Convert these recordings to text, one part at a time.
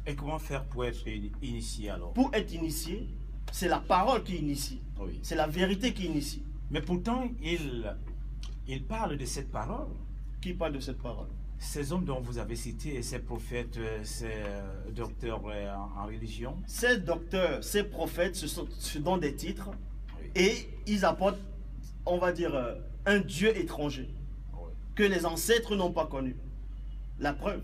Et comment faire pour être initié alors? Pour être initié, c'est la parole qui initie. Oui. C'est la vérité qui initie. Mais pourtant, il parle de cette parole. Qui parle de cette parole? Ces hommes dont vous avez cité, ces prophètes, ces docteurs en religion. Ces docteurs, ces prophètes, ce donnent des titres, Oui. et ils apportent, on va dire, un Dieu étranger Oui. que les ancêtres n'ont pas connu. La preuve.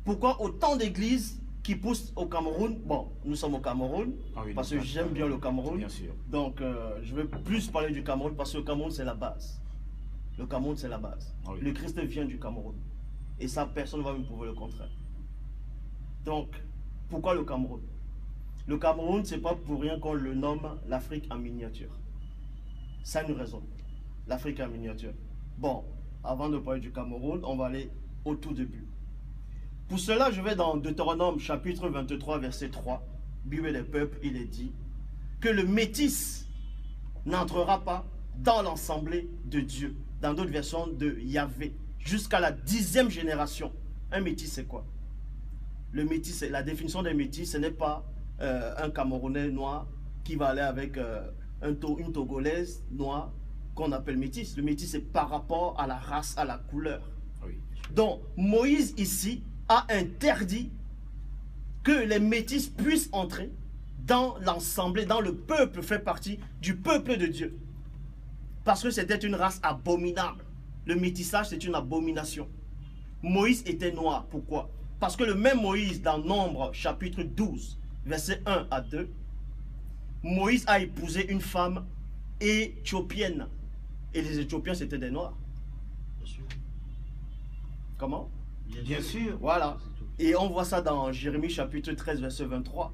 Pourquoi autant d'églises qui poussent au Cameroun? Bon, nous sommes au Cameroun, Ah oui, parce que j'aime bien le Cameroun. Bien sûr. Donc, je vais plus parler du Cameroun, parce que le Cameroun, c'est la base. Le Cameroun, c'est la base. Ah oui. Le Christ vient du Cameroun. Et ça, personne ne va me prouver le contraire. Donc, pourquoi le Cameroun? Le Cameroun, c'est pas pour rien qu'on le nomme l'Afrique en miniature. Ça a une raison. L'Afrique en miniature. Bon, avant de parler du Cameroun, on va aller au tout début. Pour cela, je vais dans Deutéronome chapitre 23, verset 3. Bible des peuples, il est dit que le métis n'entrera pas dans l'assemblée de Dieu. Dans d'autres versions de Yahvé, jusqu'à la 10e génération. Un métis, c'est quoi? Le métis, la définition d'un métis, ce n'est pas un Camerounais noir qui va aller avec une Togolaise noire qu'on appelle métis. Le métis, c'est par rapport à la race, à la couleur. Oui. Donc, Moïse, ici, a interdit que les métis puissent entrer dans l'assemblée, dans le peuple, fait partie du peuple de Dieu. Parce que c'était une race abominable. Le métissage, c'est une abomination. Moïse était noir. Pourquoi? Parce que le même Moïse, dans Nombre, chapitre 12, versets 1 à 2, Moïse a épousé une femme éthiopienne. Et les Éthiopiens, c'était des noirs. Bien sûr. Comment? Bien sûr. Voilà. Et on voit ça dans Jérémie chapitre 13, verset 23.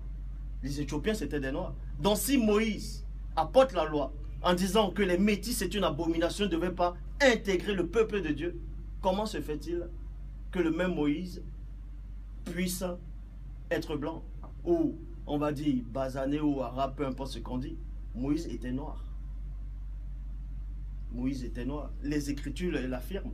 Les Éthiopiens, c'était des noirs. Donc si Moïse apporte la loi en disant que les métis, c'est une abomination, ne devait pas intégrer le peuple de Dieu, comment se fait-il que le même Moïse puisse être blanc? Ou, on va dire, basané ou arabe, peu importe ce qu'on dit. Moïse était noir. Moïse était noir. Les Écritures l'affirment.